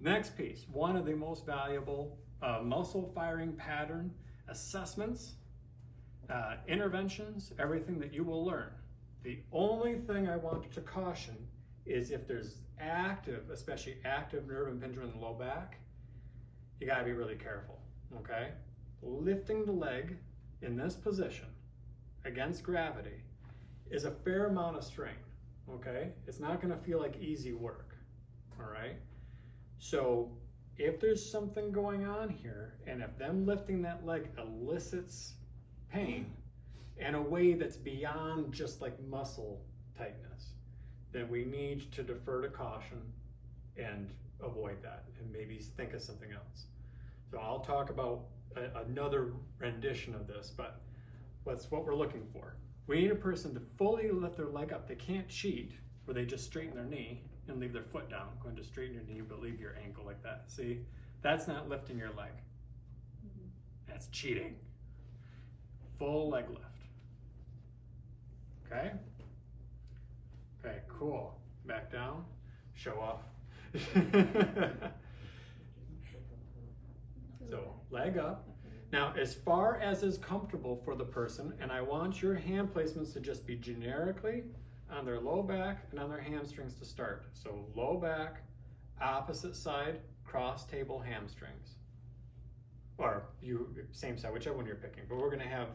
Next piece, one of the most valuable muscle firing pattern assessments, interventions, everything that you will learn. The only thing I want to caution is if there's active, especially active nerve impingement in the low back, you gotta be really careful, okay? Lifting the leg in this position against gravity is a fair amount of strain, okay? It's not gonna feel like easy work, all right? So if there's something going on here, and if them lifting that leg elicits pain in a way that's beyond just like muscle tightness, then we need to defer to caution and avoid that and maybe think of something else. So I'll talk about another rendition of this, but that's what we're looking for. We need a person to fully lift their leg up. They can't cheat where they just straighten their knee and leave their foot down. Going to straighten your knee, but leave your ankle like that. See, that's not lifting your leg. That's cheating. Full leg lift. Okay? Okay, cool. Back down. Show off. So, leg up. Now, as far as is comfortable for the person, and I want your hand placements to just be generically on their low back and on their hamstrings to start. So low back, opposite side, cross table hamstrings. Or you, same side, whichever one you're picking, but we're gonna have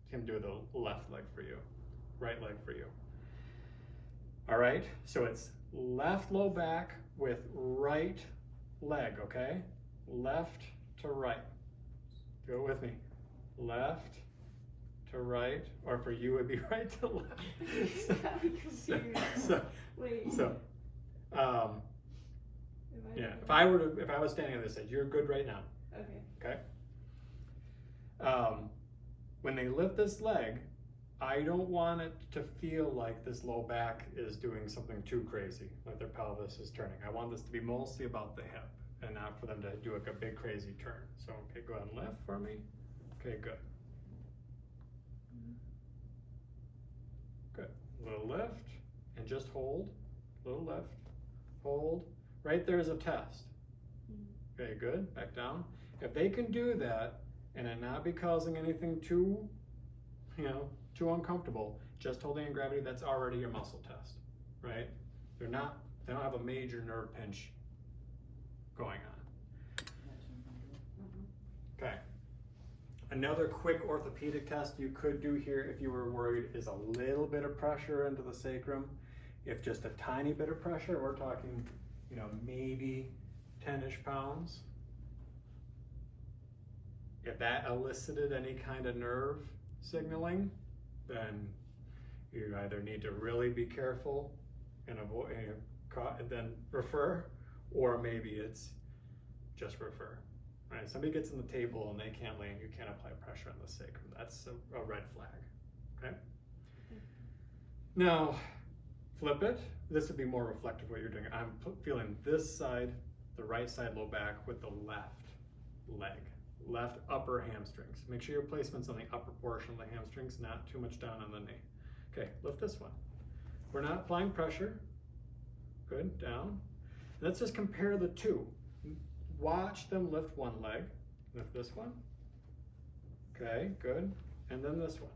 him do the left leg for you, right leg for you. All right, so it's left low back with right leg, okay? Left to right. Do it with me. Left to right, or for you it would be right to left. Yeah. If I was standing on this side, you're good right now. Okay. Okay. When they lift this leg, I don't want it to feel like this low back is doing something too crazy, like their pelvis is turning. I want this to be mostly about the hip and not for them to do like a big crazy turn. So, okay, go ahead and lift for me. Okay, good. Good. Little lift and just hold. Little lift, hold. Right there is a test. Okay, good. Back down. If they can do that and it not be causing anything too, too uncomfortable, just holding in gravity, that's already your muscle test, right? They don't have a major nerve pinch going on. Okay. Another quick orthopedic test you could do here if you were worried is a little bit of pressure into the sacrum. If just a tiny bit of pressure, we're talking, maybe 10-ish pounds. If that elicited any kind of nerve signaling, then you either need to really be careful and avoid and then refer, or maybe it's just refer. Right? Somebody gets on the table and they can't lay and you can't apply pressure on the sacrum. That's a red flag. Okay. Now, flip it. This would be more reflective of what you're doing. I'm feeling this side, the right side low back with the left leg, left upper hamstrings. Make sure your placement's on the upper portion of the hamstrings, not too much down on the knee. Okay, lift this one. We're not applying pressure. Good, down. Let's just compare the two. Watch them lift one leg, lift this one. Okay, good. And then this one.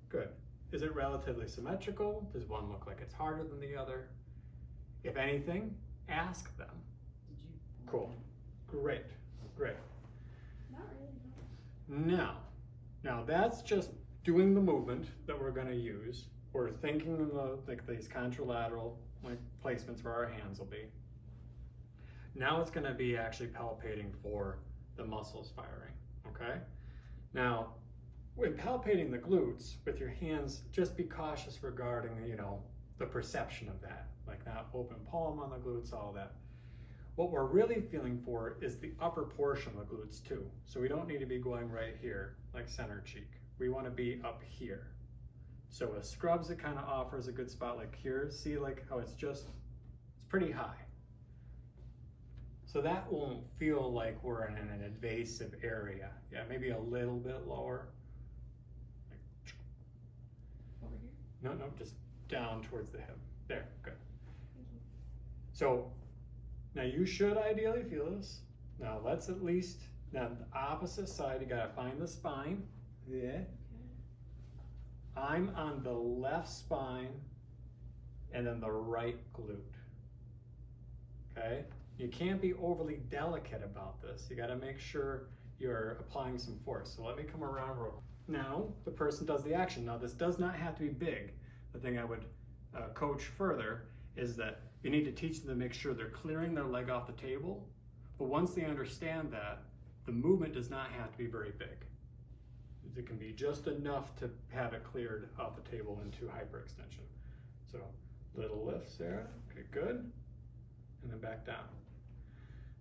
Good. Is it relatively symmetrical? Does one look like it's harder than the other? If anything, ask them. Cool. Great. Great. Not really. Now that's just doing the movement that we're going to use. We're thinking of like these contralateral placements where our hands will be. Now it's going to be actually palpating for the muscles firing, okay? Now, when palpating the glutes with your hands, just be cautious regarding, the perception of that, like not open palm on the glutes, all that. What we're really feeling for is the upper portion of the glutes too. So we don't need to be going right here, like center cheek. We want to be up here. So with scrubs, it kind of offers a good spot like here. See like how it's pretty high. So that won't feel like we're in an invasive area. Yeah, maybe a little bit lower. Over here? No, just down towards the hip. There, good. So Now you should ideally feel this. Now let's at least, now the opposite side, you gotta find the spine. Yeah. I'm on the left spine and then the right glute. Okay? You can't be overly delicate about this. You gotta make sure you're applying some force. So let me come around real quick. Now the person does the action. Now this does not have to be big. The thing I would coach further is that you need to teach them to make sure they're clearing their leg off the table. But once they understand that, the movement does not have to be very big. It can be just enough to have it cleared off the table into hyperextension. So little lift, Sarah. Okay, good. And then back down.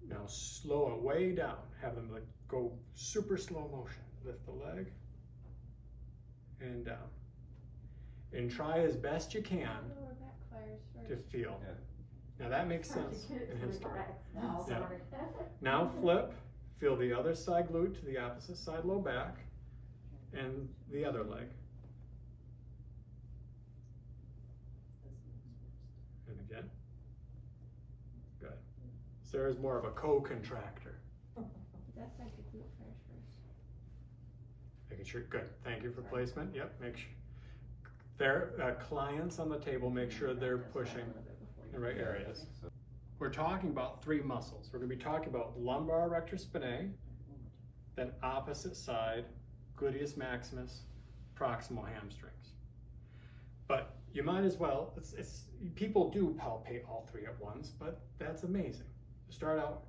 Now slow it way down. Have them like go super slow motion. Lift the leg and down. And try as best you can to feel. Now that makes sense in his story. Yeah. Now flip. Feel the other side glute to the opposite side low back. And the other leg. And again. Good. Sarah's more of a co-contractor. That's like the glute first. Making sure, good. Thank you for placement. Yep, make sure. Their clients on the table, make sure they're pushing the right areas. We're talking about three muscles. We're going to be talking about lumbar erector spinae, then opposite side, gluteus maximus, proximal hamstrings. But you might as well, people do palpate all three at once, but that's amazing. Start out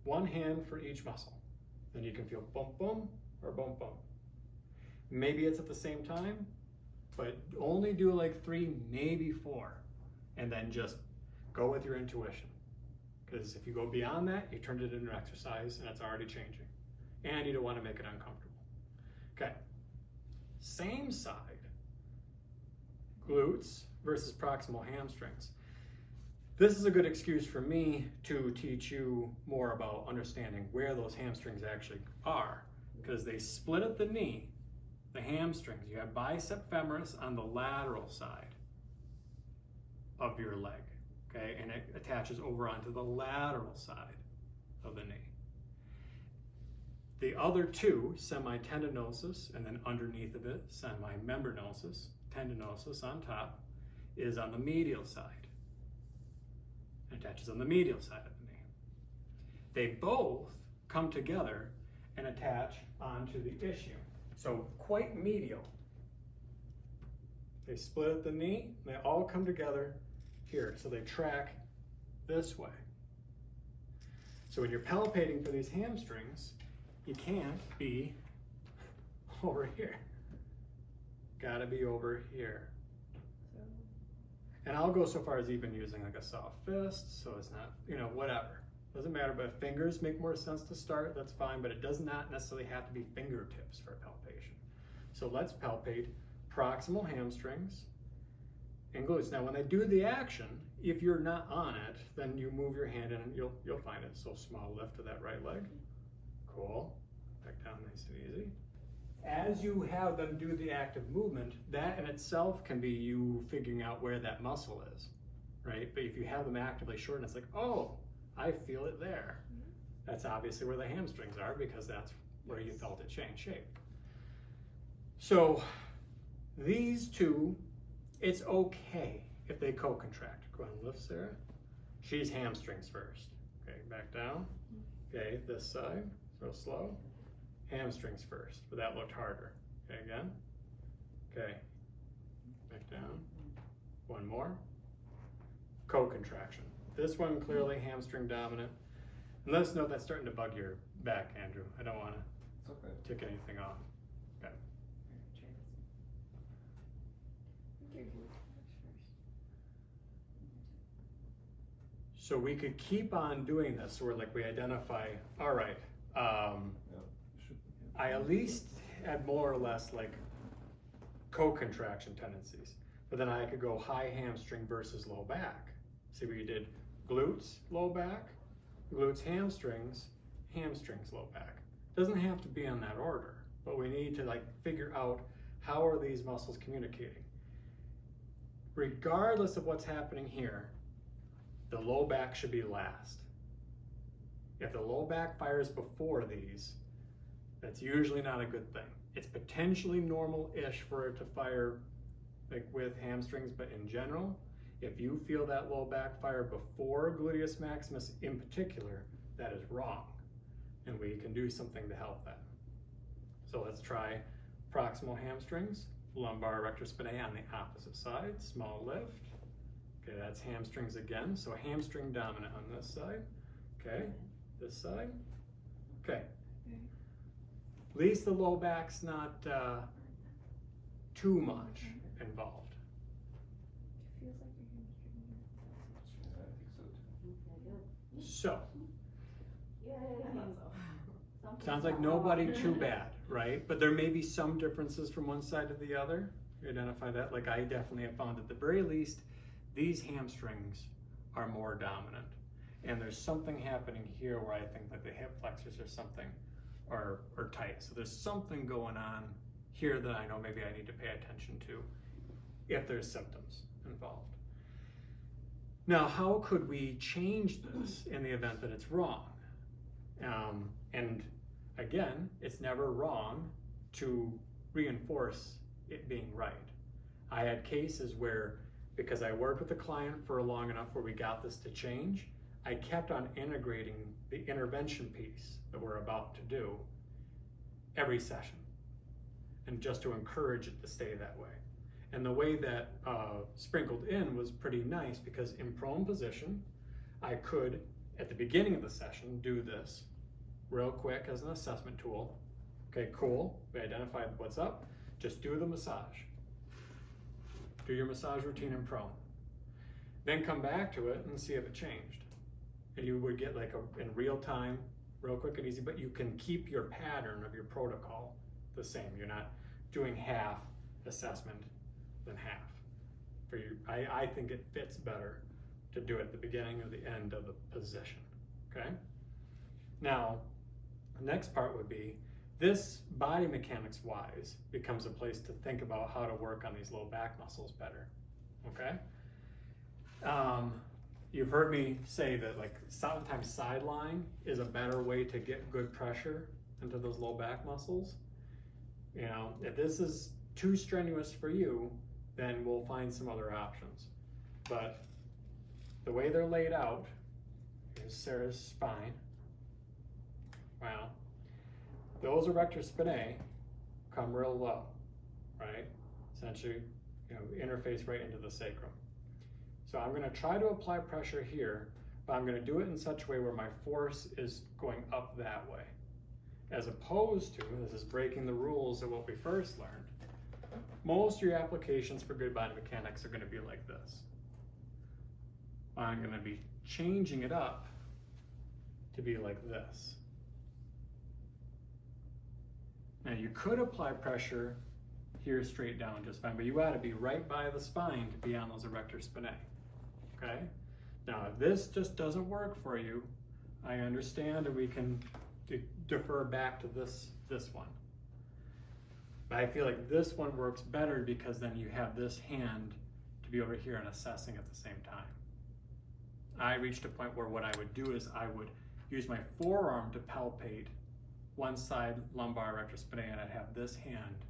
one hand for each muscle. Then you can feel bump, bump, or bump, bump. Maybe it's at the same time, but only do like 3, maybe 4, and then just go with your intuition. Because if you go beyond that, you turned it into an exercise and it's already changing. And you don't want to make it uncomfortable. Okay, same side, glutes versus proximal hamstrings. This is a good excuse for me to teach you more about understanding where those hamstrings actually are, because they split at the knee, the hamstrings. You have bicep femoris on the lateral side of your leg, okay, and it attaches over onto the lateral side of the knee. The other two, semitendinosus, and then underneath of it, semimembranosus, tendinosus on top, is on the medial side. It attaches on the medial side of the knee. They both come together and attach onto the ischium. So quite medial. They split at the knee, they all come together here. So they track this way. So when you're palpating for these hamstrings, you can't be over here. Gotta be over here. And I'll go so far as even using like a soft fist, so it's not, whatever. Doesn't matter, but if fingers make more sense to start, that's fine, but it does not necessarily have to be fingertips for palpation. So let's palpate proximal hamstrings and glutes. Now when they do the action, if you're not on it, then you move your hand in and you'll find it. So small lift to that right leg. Cool. Back down nice and easy. As you have them do the active movement, that in itself can be you figuring out where that muscle is, right? But if you have them actively shorten, it's like, oh, I feel it there. That's obviously where the hamstrings are because that's where you felt it change shape. So these two, it's okay if they co-contract. Go ahead and lift, Sarah. She's hamstrings first. Okay, back down. Okay, this side, real slow. Hamstrings first, but that looked harder. Okay, again. Okay, back down. One more. Co-contraction. This one clearly hamstring dominant. And let us know if that's starting to bug your back, Andrew. I don't want to tick anything off. Okay. So we could keep on doing this, where like we identify, all right, I at least had more or less like co-contraction tendencies, but then I could go high hamstring versus low back. See, we did glutes, low back, glutes, hamstrings, hamstrings, low back. Doesn't have to be in that order, but we need to like figure out how are these muscles communicating. Regardless of what's happening here, the low back should be last. If the low back fires before these, that's usually not a good thing. It's potentially normal-ish for it to fire like with hamstrings, but in general, if you feel that low back fire before gluteus maximus in particular, that is wrong. And we can do something to help that. So let's try proximal hamstrings, lumbar erector spinae on the opposite side, small lift. Okay, that's hamstrings again. So hamstring dominant on this side. Okay, this side. Okay. At least the low back's not too much involved. Feels like your hamstring. So, Something sounds like nobody too bad, right? But there may be some differences from one side to the other. You identify that. Like I definitely have found at the very least, these hamstrings are more dominant. And there's something happening here where I think that the hip flexors or something are tight. So there's something going on here that I know maybe I need to pay attention to if there's symptoms involved. Now, how could we change this in the event that it's wrong? And again, it's never wrong to reinforce it being right. I had cases where, because I worked with a client for long enough where we got this to change, I kept on integrating the intervention piece that we're about to do every session, and just to encourage it to stay that way. And the way that sprinkled in was pretty nice because in prone position, I could, at the beginning of the session, do this real quick as an assessment tool. Okay, cool, we identified what's up, just do the massage. Do your massage routine in prone. Then come back to it and see if it changed. And you would get like in real time, real quick and easy, but you can keep your pattern of your protocol the same. You're not doing half assessment than half. For you, I think it fits better to do it at the beginning or the end of the position, okay? Now, the next part would be, this body mechanics wise becomes a place to think about how to work on these low back muscles better, okay? You've heard me say that like sometimes sideline is a better way to get good pressure into those low back muscles. You know, if this is too strenuous for you, then we'll find some other options. But the way they're laid out, here's Sarah's spine. Wow. Those erector spinae come real low, right? Essentially, you know, interface right into the sacrum. So I'm going to try to apply pressure here, but I'm going to do it in such a way where my force is going up that way. As opposed to, this is breaking the rules of what we first learned, most of your applications for good body mechanics are going to be like this. I'm going to be changing it up to be like this. Now you could apply pressure here straight down just fine, but you got to be right by the spine to be on those erector spinae. Okay? Now if this just doesn't work for you, I understand, and we can defer back to this one. But I feel like this one works better because then you have this hand to be over here and assessing at the same time. I reached a point where what I would do is I would use my forearm to palpate one side lumbar erector spinae, and I'd have this hand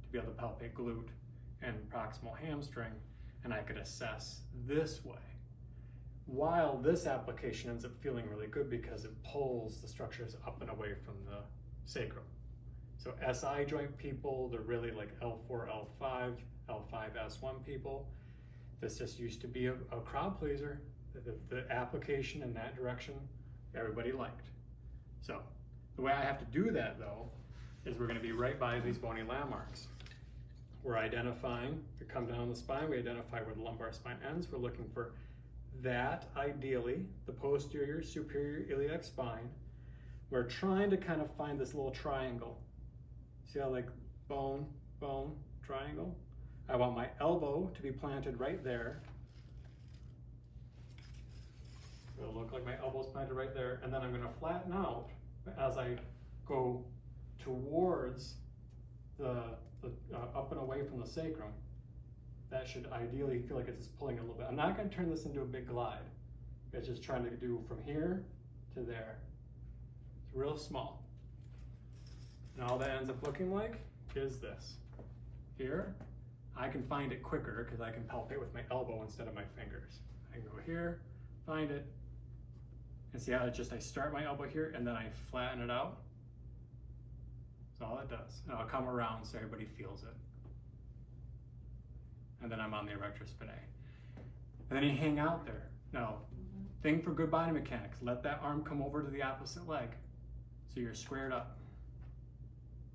to be able to palpate glute and proximal hamstring, and I could assess this way. While this application ends up feeling really good because it pulls the structures up and away from the sacrum. So SI joint people, they're really like L4, L5, L5, S1 people. This just used to be a crowd pleaser. The application in that direction, everybody liked. So the way I have to do that though, is we're gonna be right by these bony landmarks. We're identifying, we come down the spine, we identify where the lumbar spine ends. We're looking for that, ideally, the posterior superior iliac spine. We're trying to kind of find this little triangle. See how like bone, bone, triangle? I want my elbow to be planted right there. It'll look like my elbow's planted right there, and then I'm gonna flatten out as I go towards the up and away from the sacrum. That should ideally feel like it's just pulling a little bit. I'm not gonna turn this into a big glide. It's just trying to do from here to there. real small. And all that ends up looking like is this. Here, I can find it quicker because I can palpate with my elbow instead of my fingers. I can go here, find it, and see how I start my elbow here and then I flatten it out. That's all it does. And I'll come around so everybody feels it. And then I'm on the erector spinae. And then you hang out there. Now, thing for good body mechanics, let that arm come over to the opposite leg. So you're squared up.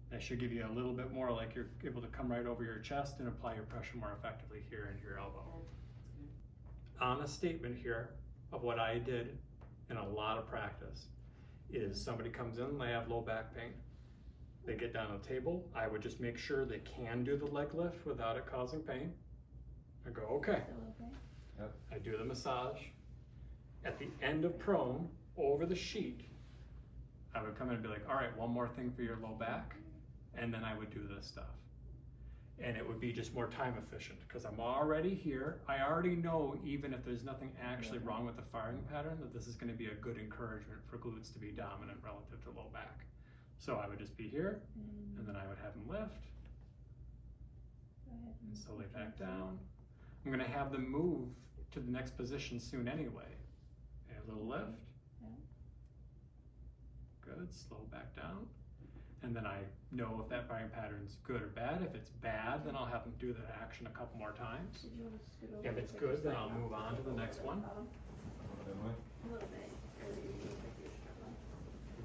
That should give you a little bit more, like you're able to come right over your chest and apply your pressure more effectively here into your elbow. Honest statement here of what I did in a lot of practice is somebody comes in, they have low back pain. They get down on the table, I would just make sure they can do the leg lift without it causing pain. I go, okay. Yep. I do the massage. At the end of prone, over the sheet, I would come in and be like, all right, one more thing for your low back. And then I would do this stuff. And it would be just more time efficient because I'm already here. I already know, even if there's nothing actually wrong with the firing pattern, that this is going to be a good encouragement for glutes to be dominant relative to low back. So I would just be here, and then I would have them lift, and slowly back down. I'm going to have them move to the next position soon anyway. A little lift. Good, slow back down. And then I know if that firing pattern's good or bad. If it's bad, then I'll have them do that action a couple more times. If it's good, then I'll move on to the next one. A little bit.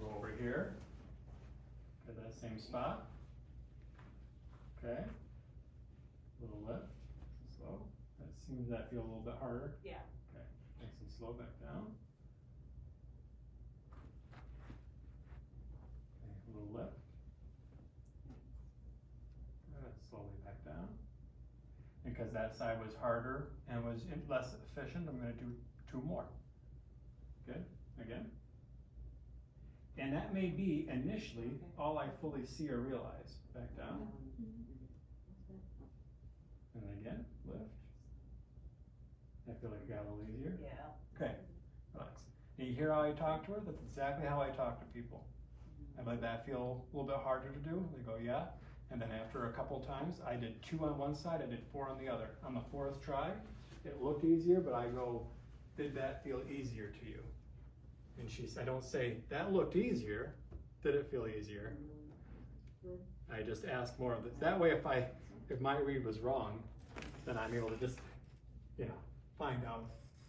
Go over here. At that same spot. Okay. Little lift. Slow. That feel a little bit harder. Yeah. Okay. Nice and slow back down. Okay. A little lift. Good. Slowly back down. Because that side was harder and was less efficient, I'm going to do 2 more. Good. Again. And that may be initially all I fully see or realize. Back down. And again, lift. I feel like it got a little easier. Yeah. Okay, relax. And you hear how I talk to her? That's exactly how I talk to people. I let that feel a little bit harder to do. They go, yeah. And then after a couple times, I did 2 on one side, I did 4 on the other. On the 4th try, it looked easier, but I go, did that feel easier to you? And I don't say, that looked easier. Did it feel easier? I just ask more of this. That way, if my read was wrong, then I'm able to just, find out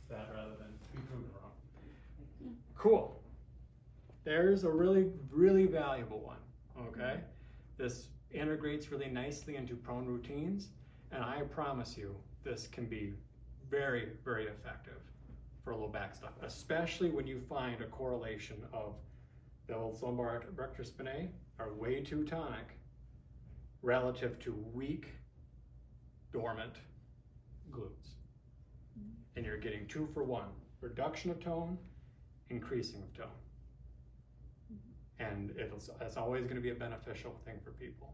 that rather than be proven wrong. Cool. There's a really, really valuable one, okay? This integrates really nicely into prone routines, and I promise you, this can be very, very effective for low back stuff, especially when you find a correlation of the lumbar erector spinae are way too tonic relative to weak, dormant glutes. And you're getting 2 for 1, reduction of tone, increasing of tone. And that's always going to be a beneficial thing for people.